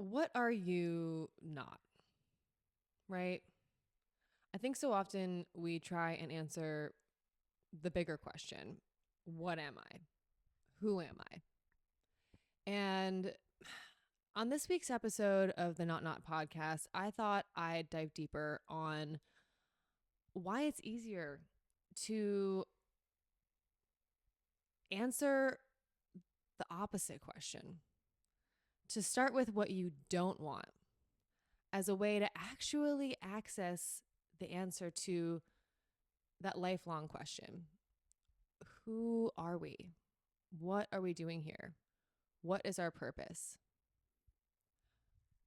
What are you not? Right? I think so often we try and answer the bigger question: what am I? Who am I? And on this week's episode of the Not Not podcast, I thought I'd dive deeper on why it's easier to answer the opposite question, to start with what you don't want as a way to actually access the answer to that lifelong question: who are we? What are we doing here? What is our purpose?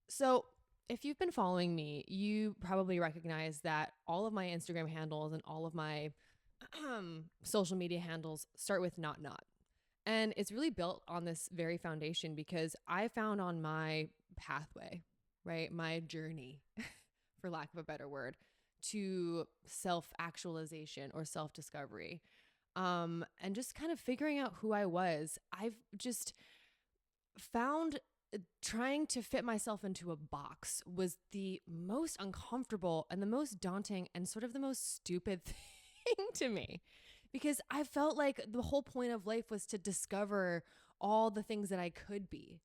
So, if you've been following me, you probably recognize that all of my Instagram handles and all of my social media handles start with not not. And it's really built on this very foundation because I found on my pathway, right, my journey, for lack of a better word, to self actualization or self discovery, and just kind of figuring out who I was. I've just found trying to fit myself into a box was the most uncomfortable and the most daunting and sort of the most stupid thing to me, because I felt like the whole point of life was to discover all the things that I could be.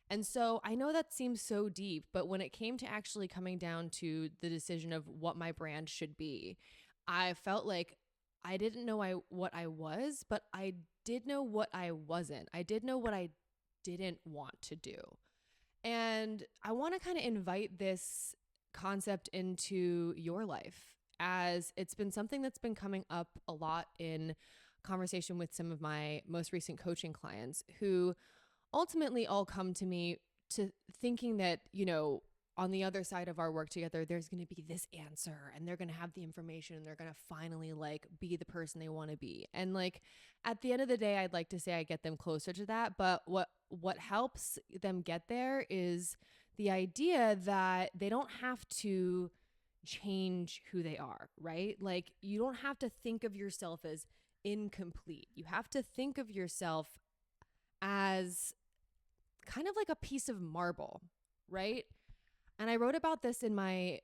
And so I know that seems so deep, but when it came to actually coming down to the decision of what my brand should be, I felt like I didn't know what I was, but I did know what I wasn't. I did know what I didn't want to do. And I want to kind of invite this concept into your life, as it's been something that's been coming up a lot in conversation with some of my most recent coaching clients, who ultimately all come to me to thinking that, on the other side of our work together, there's going to be this answer and they're going to have the information and they're going to finally like be the person they want to be. And like at the end of the day, I'd like to say I get them closer to that. But what helps them get there is the idea that they don't have to change who they are, right? Like you don't have to think of yourself as incomplete. You have to think of yourself as kind of like a piece of marble, right? And I wrote about this in my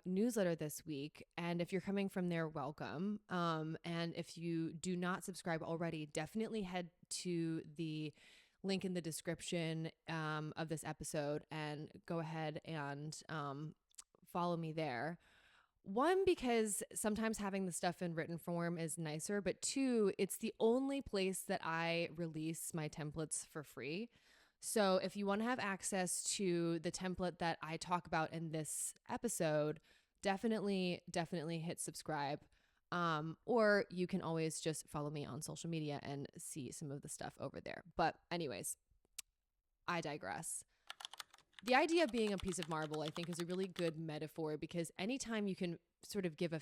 newsletter this week. And if you're coming from there, welcome. And if you do not subscribe already, definitely head to the link in the description of this episode and go ahead and follow me there. One, because sometimes having the stuff in written form is nicer, but two, it's the only place that I release my templates for free. So if you want to have access to the template that I talk about in this episode, definitely hit subscribe. Or you can always just follow me on social media and see some of the stuff over there. But anyways, I digress. The idea of being a piece of marble, I think, is a really good metaphor, because anytime you can sort of give a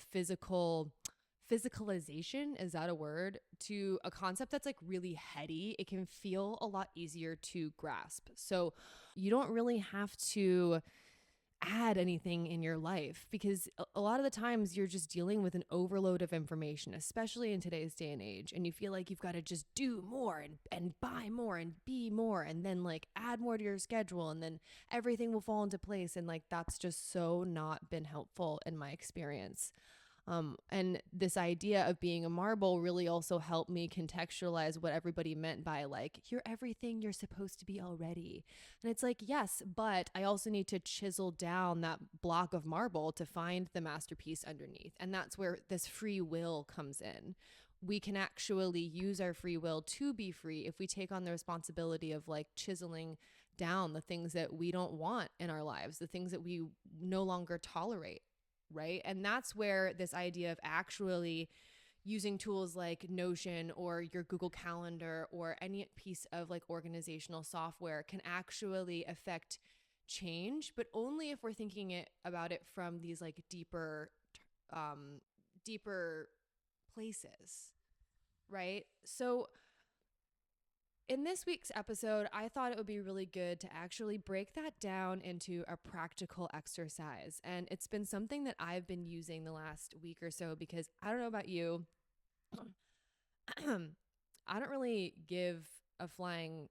physicalization, is that a word, to a concept that's like really heady, it can feel a lot easier to grasp. So you don't really have to add anything in your life, because a lot of the times you're just dealing with an overload of information, especially in today's day and age, and you feel like you've got to just do more and buy more and be more and then like add more to your schedule, and then everything will fall into place, and like that's just so not been helpful in my experience. And this idea of being a marble really also helped me contextualize what everybody meant by like, you're everything you're supposed to be already. And it's like, yes, but I also need to chisel down that block of marble to find the masterpiece underneath. And that's where this free will comes in. We can actually use our free will to be free if we take on the responsibility of like chiseling down the things that we don't want in our lives, the things that we no longer tolerate. Right. And that's where this idea of actually using tools like Notion or your Google Calendar or any piece of like organizational software can actually affect change, but only if we're thinking about it from these like deeper places. Right. So in this week's episode, I thought it would be really good to actually break that down into a practical exercise. And it's been something that I've been using the last week or so, because I don't know about you, I don't really give a flying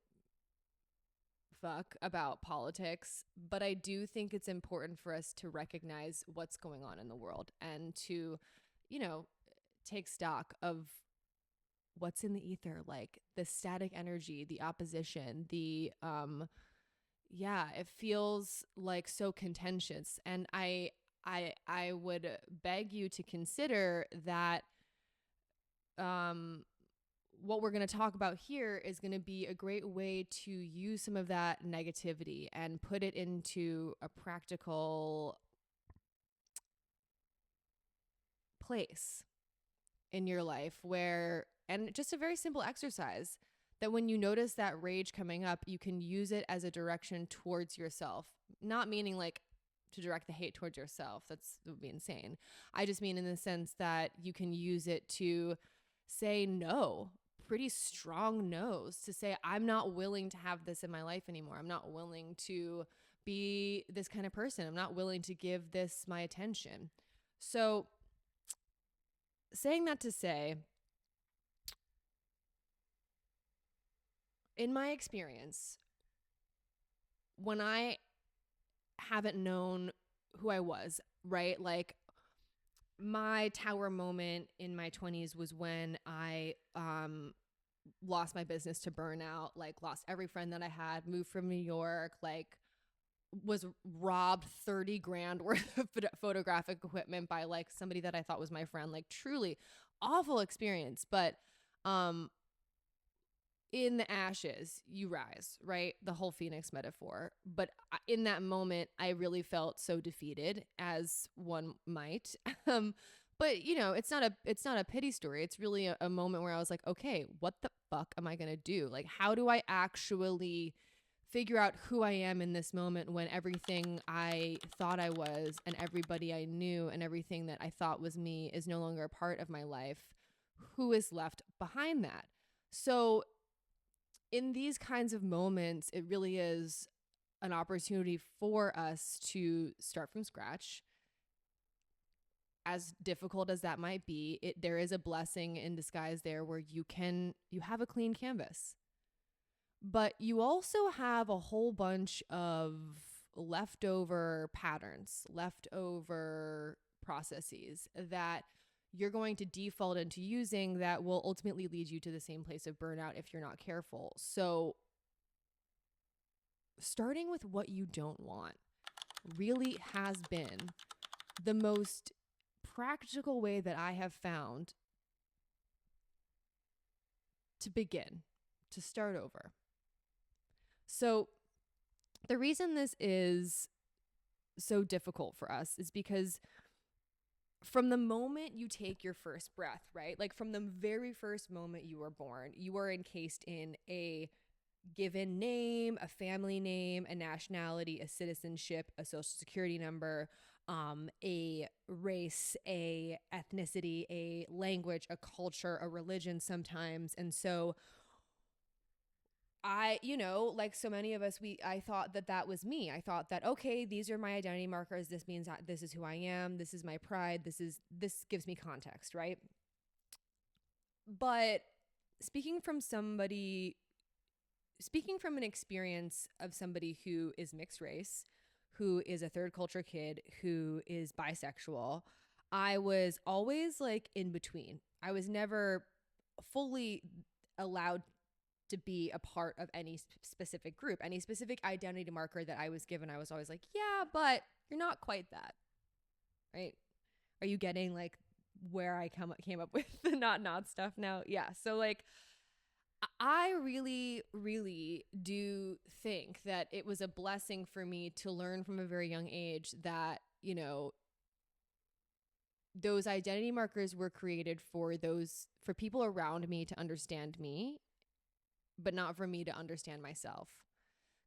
fuck about politics, but I do think it's important for us to recognize what's going on in the world and to, you know, take stock of what's in the ether, like the static energy, the opposition, the yeah, it feels like so contentious. And I would beg you to consider that what we're going to talk about here is going to be a great way to use some of that negativity and put it into a practical place in your life where, and just a very simple exercise that when you notice that rage coming up, you can use it as a direction towards yourself. Not meaning like to direct the hate towards yourself. That would be insane. I just mean in the sense that you can use it to say no, pretty strong no's, to say, I'm not willing to have this in my life anymore. I'm not willing to be this kind of person. I'm not willing to give this my attention. So saying that to say, in my experience, when I haven't known who I was, right? Like my tower moment in my 20s was when I lost my business to burnout, like lost every friend that I had, moved from New York, like was robbed 30 grand worth of photographic equipment by like somebody that I thought was my friend. Like truly awful experience. But in the ashes, you rise, right? The whole Phoenix metaphor. But in that moment, I really felt so defeated, as one might. But you know, it's not a pity story. It's really a moment where I was like, okay, what the fuck am I gonna do? Like, how do I actually figure out who I am in this moment when everything I thought I was and everybody I knew and everything that I thought was me is no longer a part of my life? Who is left behind that? So in these kinds of moments, it really is an opportunity for us to start from scratch. As difficult as that might be, there is a blessing in disguise there where you have a clean canvas. But you also have a whole bunch of leftover patterns, leftover processes that you're going to default into using that will ultimately lead you to the same place of burnout if you're not careful. So starting with what you don't want really has been the most practical way that I have found to begin, to start over. So the reason this is so difficult for us is because from the moment you take your first breath, right? Like from the very first moment you were born, you are encased in a given name, a family name, a nationality, a citizenship, a social security number, a race, a ethnicity, a language, a culture, a religion sometimes. And so like so many of us, I thought that was me. I thought that, okay, these are my identity markers. This means that this is who I am. This is my pride. This gives me context, right? But speaking from an experience of somebody who is mixed race, who is a third culture kid, who is bisexual, I was always like in between. I was never fully allowed to be a part of any specific group, any specific identity marker that I was given. I was always like, yeah, but you're not quite that, right? Are you getting like where I came up with the not stuff now? Yeah. So like, I really, really do think that it was a blessing for me to learn from a very young age that, you know, those identity markers were created for people around me to understand me, but not for me to understand myself.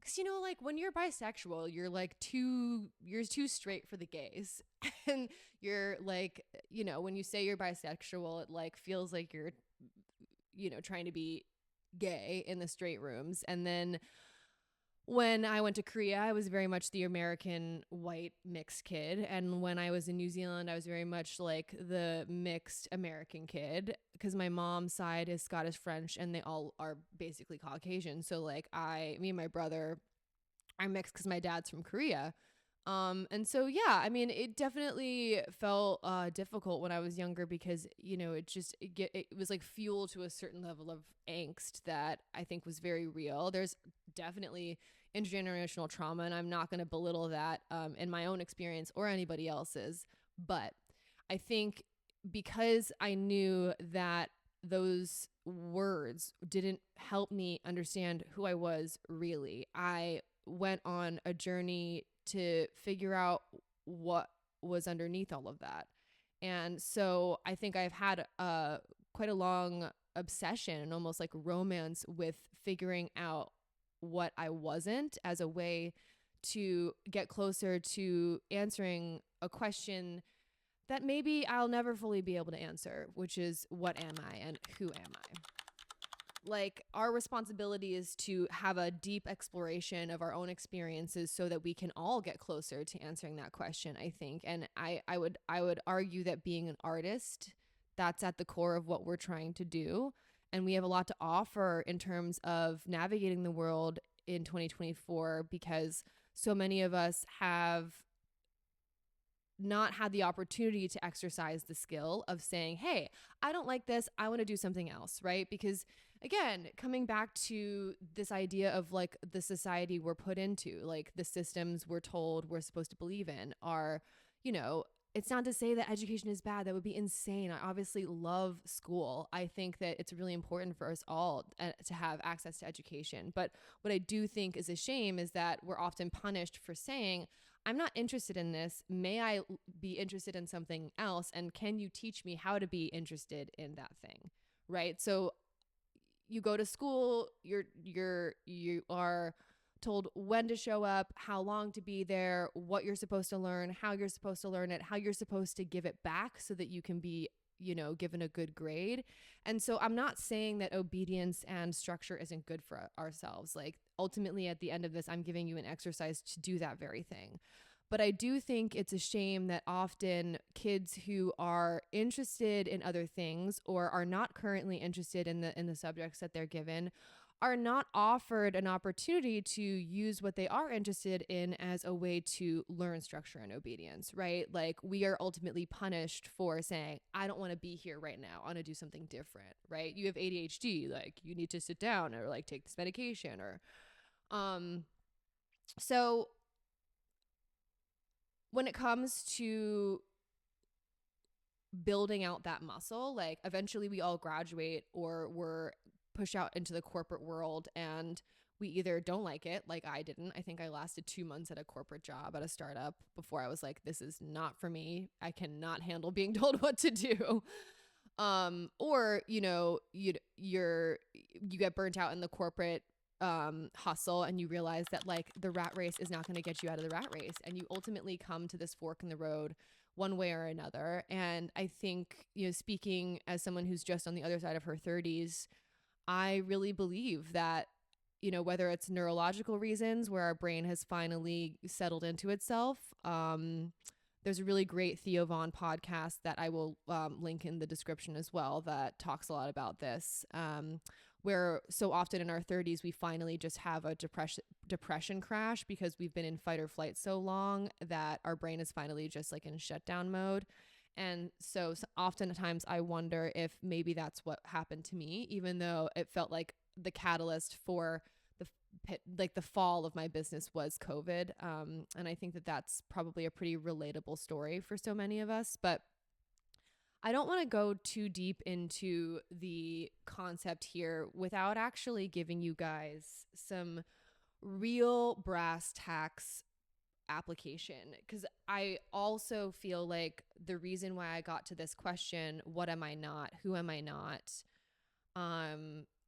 Because, you know, like when you're bisexual, you're like you're too straight for the gays. And you're like, you know, when you say you're bisexual, it like feels like you're, you know, trying to be gay in the straight rooms. And then when I went to Korea, I was very much the American white mixed kid. And when I was in New Zealand, I was very much like the mixed American kid because my mom's side is Scottish French and they all are basically Caucasian. So like me and my brother I'm mixed because my dad's from Korea. And so, yeah, I mean, it definitely felt difficult when I was younger because, you know, it was like fuel to a certain level of angst that I think was very real. There's definitely intergenerational trauma, and I'm not going to belittle that in my own experience or anybody else's. But I think because I knew that those words didn't help me understand who I was really, I went on a journey to figure out what was underneath all of that. And so I think I've had quite a long obsession and almost like romance with figuring out what I wasn't as a way to get closer to answering a question that maybe I'll never fully be able to answer, which is what am I and who am I? Like, our responsibility is to have a deep exploration of our own experiences so that we can all get closer to answering that question, I think. And I would argue that being an artist, that's at the core of what we're trying to do. And we have a lot to offer in terms of navigating the world in 2024 because so many of us have not had the opportunity to exercise the skill of saying, hey, I don't like this. I want to do something else, right? Because again, coming back to this idea of like the society we're put into, like the systems we're told we're supposed to believe in are, you know, it's not to say that education is bad. That would be insane. I obviously love school. I think that it's really important for us all to have access to education. But what I do think is a shame is that we're often punished for saying, I'm not interested in this. May I be interested in something else? And can you teach me how to be interested in that thing? Right? So you go to school, you are told when to show up, how long to be there, what you're supposed to learn, how you're supposed to learn it, how you're supposed to give it back so that you can be, you know, given a good grade. And so I'm not saying that obedience and structure isn't good for ourselves. Like, ultimately at the end of this, I'm giving you an exercise to do that very thing. But I do think it's a shame that often kids who are interested in other things or are not currently interested in the subjects that they're given are not offered an opportunity to use what they are interested in as a way to learn structure and obedience, right? Like, we are ultimately punished for saying, I don't want to be here right now. I want to do something different, right? You have ADHD, like you need to sit down or like take this medication or, so when it comes to building out that muscle, like eventually we all graduate or we're pushed out into the corporate world and we either don't like it, like I didn't. I think I lasted 2 months at a corporate job at a startup before I was like, this is not for me. I cannot handle being told what to do. Or, you know, you get burnt out in the corporate hustle and you realize that like the rat race is not going to get you out of the rat race and you ultimately come to this fork in the road one way or another. And I think, you know, speaking as someone who's just on the other side of her 30s, I really believe that, you know, whether it's neurological reasons where our brain has finally settled into itself, there's a really great Theo Vaughn podcast that I will link in the description as well that talks a lot about this, where so often in our 30s, we finally just have a depression crash because we've been in fight or flight so long that our brain is finally just like in shutdown mode. And so oftentimes I wonder if maybe that's what happened to me, even though it felt like the catalyst for the fall of my business was COVID. And I think that that's probably a pretty relatable story for so many of us. But I don't want to go too deep into the concept here without actually giving you guys some real brass tacks application, because I also feel like the reason why I got to this question, what am I not, who am I not,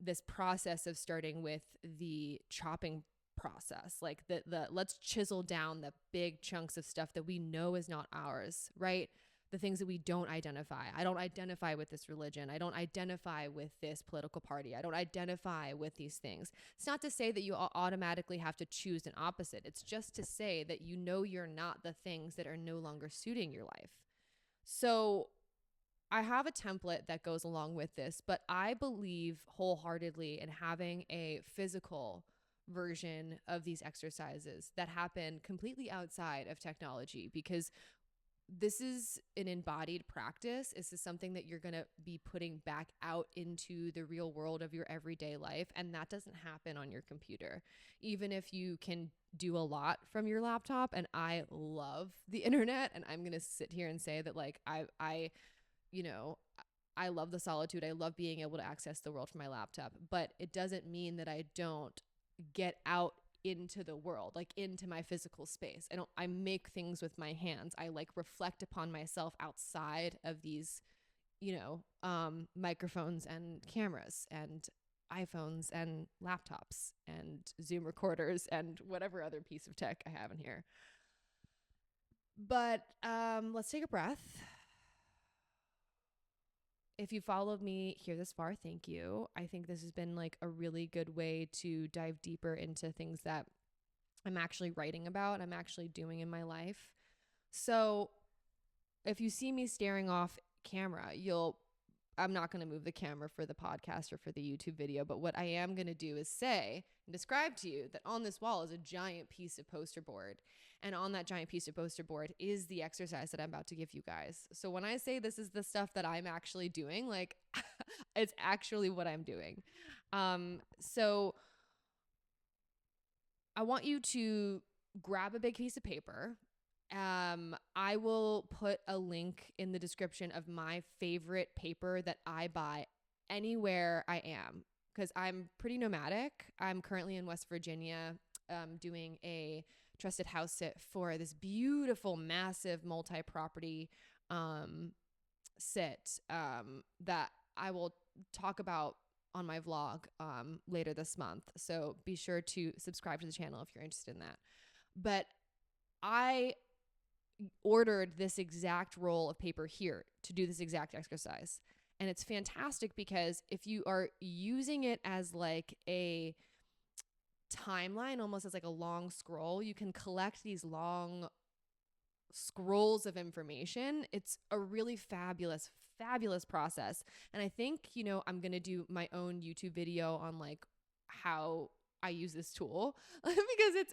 this process of starting with the chopping process, like the let's chisel down the big chunks of stuff that we know is not ours, right? The things that we don't identify. I don't identify with this religion. I don't identify with this political party. I don't identify with these things. It's not to say that you automatically have to choose an opposite. It's just to say that you know you're not the things that are no longer suiting your life. So I have a template that goes along with this, but I believe wholeheartedly in having a physical version of these exercises that happen completely outside of technology, because this is an embodied practice. This is something that you're going to be putting back out into the real world of your everyday life. And that doesn't happen on your computer. Even if you can do a lot from your laptop, and I love the internet, and I'm going to sit here and say that like you know, I love the solitude. I love being able to access the world from my laptop, but it doesn't mean that I don't get out into the world, like into my physical space. I make things with my hands. I like reflect upon myself outside of these, microphones and cameras and iPhones and laptops and Zoom recorders and whatever other piece of tech I have in here. But let's take a breath. If you followed me here this far, thank you. I think this has been like a really good way to dive deeper into things that I'm actually writing about, I'm actually doing in my life. So if you see me staring off camera, I'm not going to move the camera for the podcast or for the YouTube video, but what I am going to do is say and describe to you that on this wall is a giant piece of poster board. And on that giant piece of poster board is the exercise that I'm about to give you guys. So when I say this is the stuff that I'm actually doing, like it's actually what I'm doing. So I want you to grab a big piece of paper. I will put a link in the description of my favorite paper that I buy anywhere I am, because I'm pretty nomadic. I'm currently in West Virginia, doing a trusted house sit for this beautiful, massive multi-property sit that I will talk about on my vlog later this month. So be sure to subscribe to the channel if you're interested in that. But I ordered this exact roll of paper here to do this exact exercise. And it's fantastic because if you are using it as like a timeline, almost as like a long scroll, you can collect these long scrolls of information. It's a really fabulous process. And I think, I'm going to do my own YouTube video on like how I use this tool because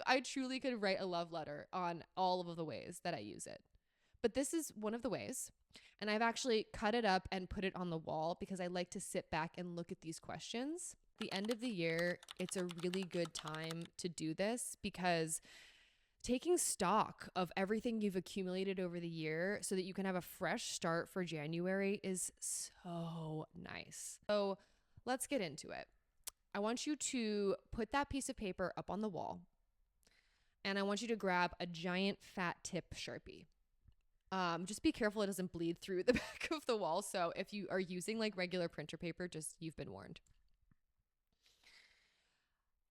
I truly could write a love letter on all of the ways that I use it. But this is one of the ways. And I've actually cut it up and put it on the wall because I like to sit back and look at these questions. The end of the year, it's a really good time to do this because taking stock of everything you've accumulated over the year so that you can have a fresh start for January is so nice. So let's get into it. I want you to put that piece of paper up on the wall, and I want you to grab a giant fat tip Sharpie. Just be careful it doesn't bleed through the back of the wall. So if you are using like regular printer paper, you've been warned.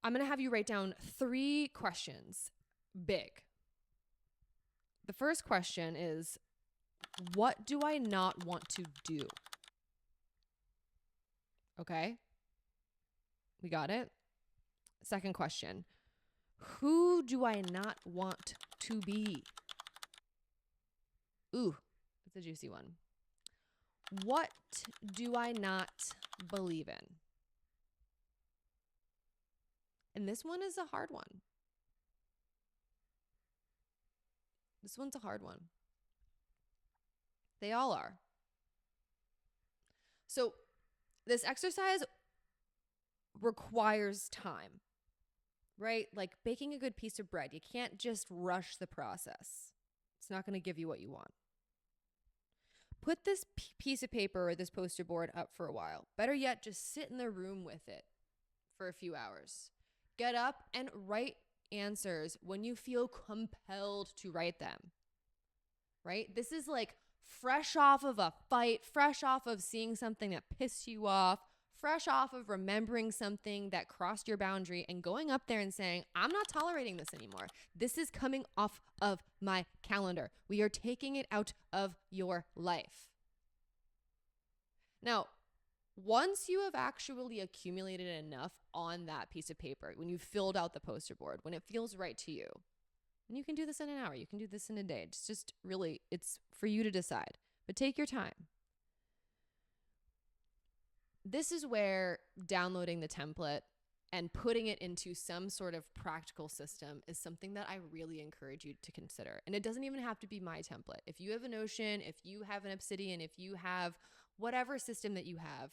I'm going to have you write down 3 questions, big. The first question is, what do I not want to do? Okay. We got it? Second question, who do I not want to be? Ooh, that's a juicy one. What do I not believe in? And this one is a hard one. This one's a hard one. They all are. So this exercise requires time, right? Like baking a good piece of bread. You can't just rush the process. It's not going to give you what you want. Put this piece of paper or this poster board up for a while. Better yet, just sit in the room with it for a few hours. Get up and write answers when you feel compelled to write them, right? This is like fresh off of a fight, fresh off of seeing something that pissed you off, fresh off of remembering something that crossed your boundary and going up there and saying, I'm not tolerating this anymore. This is coming off of my calendar. We are taking it out of your life. Now, once you have actually accumulated enough on that piece of paper, when you've filled out the poster board, when it feels right to you, and you can do this in an hour, you can do this in a day. It's just really, it's for you to decide, but take your time. This is where downloading the template and putting it into some sort of practical system is something that I really encourage you to consider. And it doesn't even have to be my template. If you have a Notion, if you have an Obsidian, if you have whatever system that you have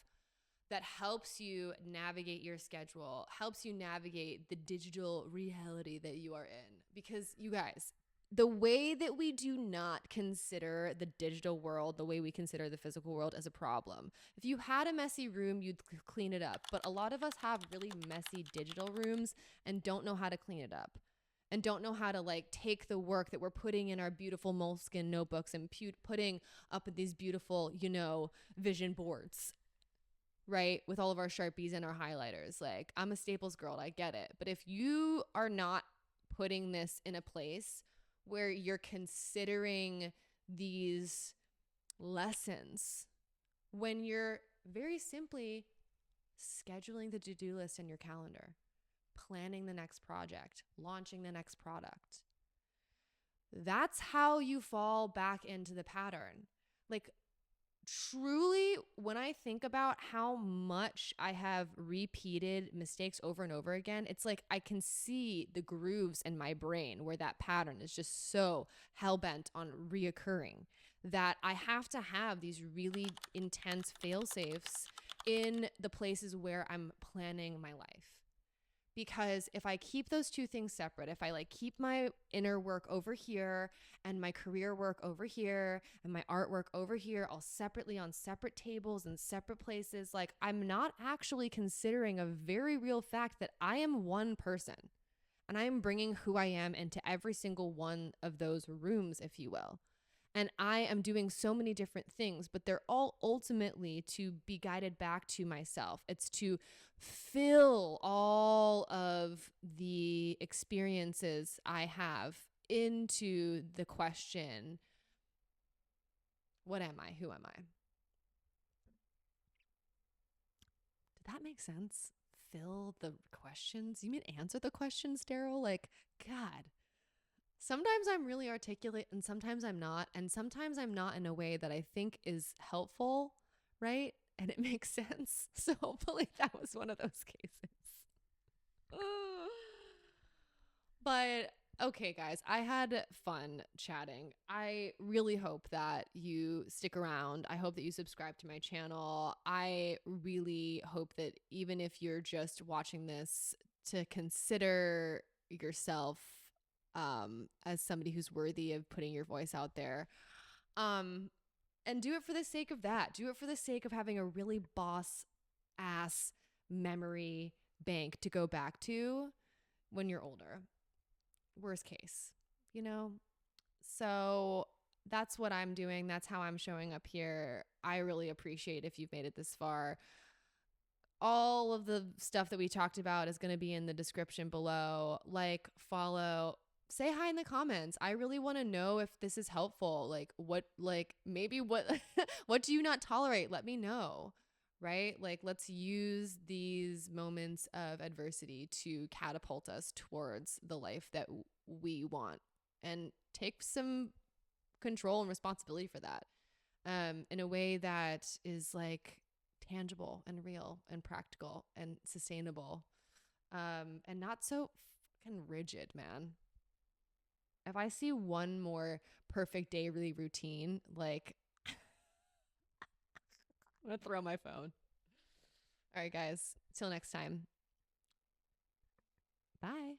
that helps you navigate your schedule, helps you navigate the digital reality that you are in. Because you guys, the way that we do not consider the digital world the way we consider the physical world as a problem. If you had a messy room, you'd clean it up. But a lot of us have really messy digital rooms and don't know how to clean it up and don't know how to like take the work that we're putting in our beautiful moleskin notebooks and putting up these beautiful, vision boards, right? With all of our Sharpies and our highlighters. Like, I'm a Staples girl, I get it. But if you are not putting this in a place where you're considering these lessons, when you're very simply scheduling the to-do list in your calendar, planning the next project, launching the next product, that's how you fall back into the pattern. Like, truly, when I think about how much I have repeated mistakes over and over again, it's like I can see the grooves in my brain where that pattern is just so hell-bent on reoccurring that I have to have these really intense fail-safes in the places where I'm planning my life. Because if I keep those two things separate, if I like keep my inner work over here and my career work over here and my artwork over here, all separately on separate tables and separate places, like I'm not actually considering a very real fact that I am one person and I am bringing who I am into every single one of those rooms, if you will. And I am doing so many different things, but they're all ultimately to be guided back to myself. It's to fill all of the experiences I have into the question, what am I? Who am I? Did that make sense? Fill the questions? You mean answer the questions, Daryl? Like, God. Sometimes I'm really articulate and sometimes I'm not. And sometimes I'm not in a way that I think is helpful, right? And it makes sense. So hopefully that was one of those cases. But okay, guys, I had fun chatting. I really hope that you stick around. I hope that you subscribe to my channel. I really hope that even if you're just watching this, to consider yourself as somebody who's worthy of putting your voice out there. And do it for the sake of that. Do it for the sake of having a really boss ass memory bank to go back to when you're older. Worst case, you know? So that's what I'm doing. That's how I'm showing up here. I really appreciate if you've made it this far. All of the stuff that we talked about is going to be in the description below. Like, follow, say hi in the comments. I really want to know if this is helpful. Like, what what do you not tolerate? Let me know, right? Like, let's use these moments of adversity to catapult us towards the life that we want and take some control and responsibility for that in a way that is like tangible and real and practical and sustainable and not so fucking rigid, man. If I see one more perfect daily routine, like I'm gonna throw my phone. All right, guys, till next time. Bye.